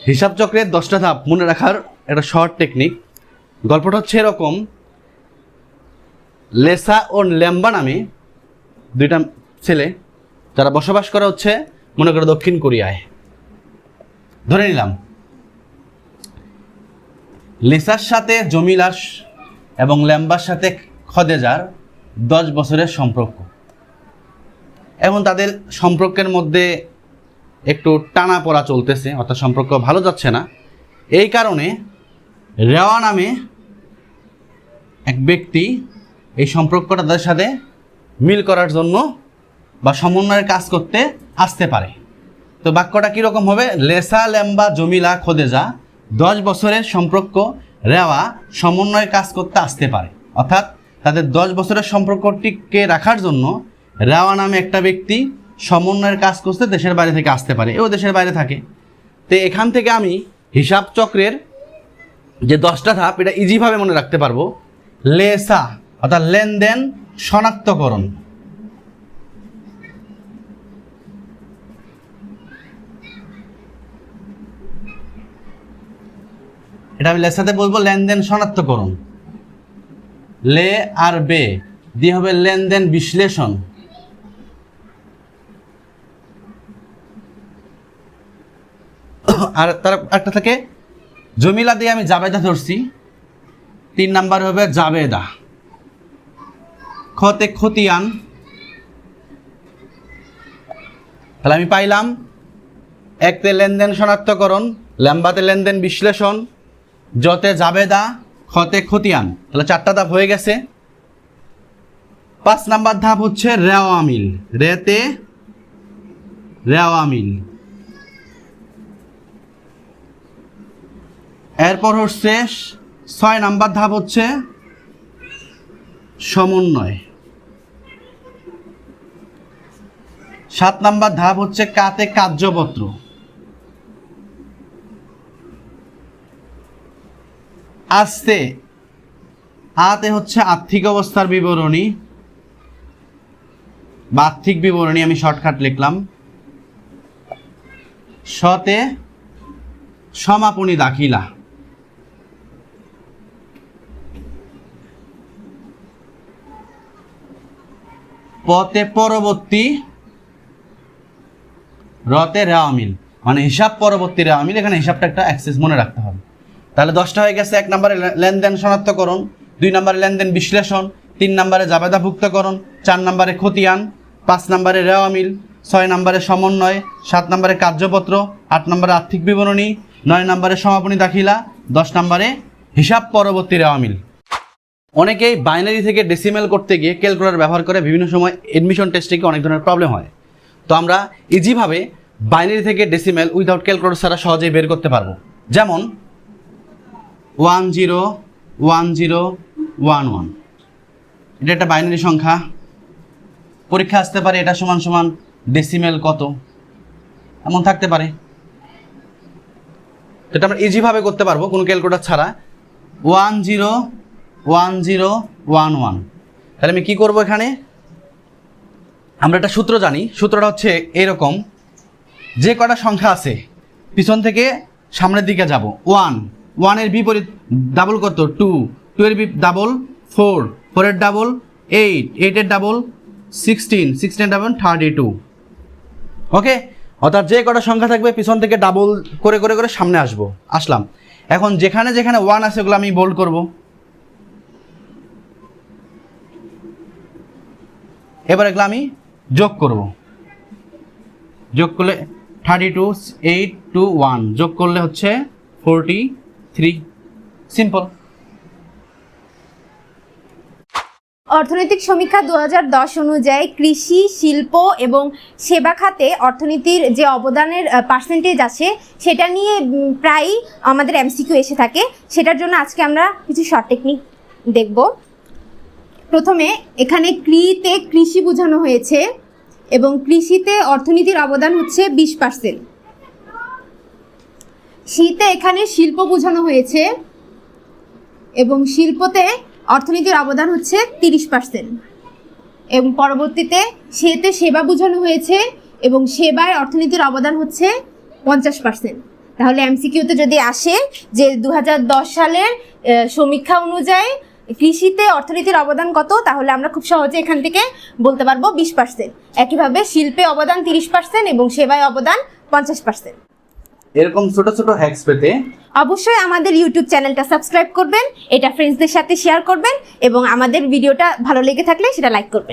হিসাব চক্রের 10টা ধাপ মনে রাখার একটা শর্ট টেকনিক। গল্পটা হচ্ছে এরকম, লেসা ও ল্যাম্বা নামে দুইটা ছেলে যারা বসবাস করা হচ্ছে মনে করো দক্ষিণ কোরিয়ায়। ধরে নিলাম লেসার সাথে জমিলার এবং ল্যাম্বার সাথে খদেজার 10 বছরের সম্পর্ক, এবং তাদের সম্পর্কের মধ্যে একটু টানা পড়া চলতেছে, অর্থাৎ সম্পর্ক ভালো যাচ্ছে না। এই কারণে রেওয়া নামে এক ব্যক্তি এই সম্পর্কটা তাদের সাথে মিল করার জন্য বা সমন্বয়ের কাজ করতে আসতে পারে। তো বাক্যটা কীরকম হবে? লেসা ল্যাম্বা জমিলা খোদেজা 10 বছরের সম্পর্ক, রেওয়া সমন্বয়ের কাজ করতে আসতে পারে। অর্থাৎ তাদের 10 বছরের সম্পর্কটিকে রাখার জন্য রেওয়া নামে একটা ব্যক্তি সমন্বয়ের কাজ করতে দেশের বাইরে থেকে আসতে পারে, এও দেশের বাইরে থাকে। তো এখান থেকে আমি হিসাব চক্রের যে 10টা ধাপ এটা ইজিভাবে মনে রাখতে পারবো। লেসা অর্থাৎ লেনদেন শনাক্তকরণ, এটা আমি লেসাতে বলবো লেনদেন শনাক্তকরণ। লে আর বে দিয়ে হবে লেনদেন বিশ্লেষণ। আর তার একটা থেকে জমিলা দিয়ে আমি জাবেদা ধরছি, 3 নাম্বার হবে জাবেদা। খতে খতিয়ান, তাহলে আমি পাইলাম একতে লেনদেন শনাক্তকরণ, ল্যাম্বাতে লেনদেন বিশ্লেষণ, জতে জাবেদা, খতে খতিয়ান। তাহলে 4টা ধাপ হয়ে গেছে। 5 নাম্বার ধাপ হচ্ছে রেওয়া মিল, রেতে রেওয়া মিল। এরপর হচ্ছে 6 নাম্বার ধাপ হচ্ছে সমন্বয়। 7 নাম্বার ধাপ হচ্ছে কাতে কার্যপত্র। 8তে হচ্ছে আর্থিক অবস্থার বিবরণী বা আর্থিক বিবরণী, আমি শর্টকাট লিখলাম। 7তে সমাপনী দাখিলা। 8তে পরবর্তী, রতে রেওয়া মিল, মানে হিসাব পরবর্তী রেওয়া মিল। এখানে হিসাবটা একটা অ্যাক্সেস মনে রাখতে হবে। তাহলে 10টা হয়ে গেছে। 1 নম্বরে লেনদেন শনাক্তকরণ, 2 নম্বরে লেনদেন বিশ্লেষণ, 3 নম্বরে জাবেদাভুক্তকরণ, 4 নম্বরে খতিয়ান, 5 নম্বরে রেওয়া মিল, 6 নম্বরে সমন্বয়, 7 নম্বরে কার্যপত্র, 8 নম্বরে আর্থিক বিবরণী, 9 নম্বরে সমাপনী দাখিলা, 10 নম্বরে হিসাব পরবর্তী রেওয়া মিল। অনেকেই বাইনারি থেকে ডেসিমেল করতে গিয়ে ক্যালকুলেটর ব্যবহার করে বিভিন্ন সময় এডমিশন টেস্টে গিয়ে অনেক ধরনের প্রবলেম হয়। তো আমরা ইজিভাবে বাইনারি থেকে ডেসিমেল উইদাউট ক্যালকুলেটর ছাড়া সহজেই বের করতে পারবো। যেমন 101011, এটা একটা বাইনারি সংখ্যা। পরীক্ষা আসতে পারে এটা সমান সমান ডেসিমেল কত, এমন থাকতে পারে। এটা আমরা ইজিভাবে করতে পারবো কোনো ক্যালকুলেটর ছাড়া। 101011, তাহলে আমি কি করব? এখানে আমরা একটা সূত্র জানি। সূত্রটা হচ্ছে এরকম, যে কটা সংখ্যা আছে পিছন থেকে সামনের দিকে যাব। 1 এর বিপরীত ডাবল কত? 2 এর ডাবল 4 এর ডাবল 8 এর ডাবল 16 এর ডাবল 32। ওকে, অর্থাৎ যে কটা সংখ্যা থাকবে পিছন থেকে ডাবল করে করে করে সামনে আসলাম। এখন যেখানে যেখানে 1 আছে ওগুলো আমি বোল্ড করব। এবার এগুলো আমি যোগ করব। যোগ করলে 32, 8 to 1 যোগ করলে হচ্ছে 43। সিম্পল। অর্থনৈতিক সমীক্ষা 2010 অনুযায়ী কৃষি, শিল্প এবং সেবা খাতে অর্থনীতির যে অবদানের পার্সেন্টেজ আছে সেটা নিয়ে প্রায়ই আমাদের এমসিকিউ এসে থাকে। সেটার জন্য আজকে আমরা কিছু শর্ট টেকনিক দেখব। প্রথমে এখানে ক্রিতে কৃষি বোঝানো হয়েছে এবং কৃষিতে অর্থনীতির অবদান হচ্ছে 20%। শীতে এখানে শিল্প বোঝানো হয়েছে এবং শিল্পতে অর্থনীতির অবদান হচ্ছে 30%। এবং পরবর্তীতে সেতে সেবা বোঝানো হয়েছে এবং সেবায় অর্থনীতির অবদান হচ্ছে 50%। তাহলে এমসিকিউতে যদি আসে যে 2010 সালের সমীক্ষা অনুযায়ী কৃষিতে অর্থনীতির অবদান কত, তাহলে আমরা খুব সহজে এখান থেকে বলতে পারবো 20%। একইভাবে শিল্পে অবদান 30% এবং সেবায় অবদান 50%। এরকম ছোট ছোট হ্যাকস পেতে অবশ্যই আমাদের ইউটিউব চ্যানেলটা সাবস্ক্রাইব করবেন, এটা ফ্রেন্ডসদের সাথে শেয়ার করবেন এবং আমাদের ভিডিওটা ভালো লেগে থাকলে সেটা লাইক করবেন।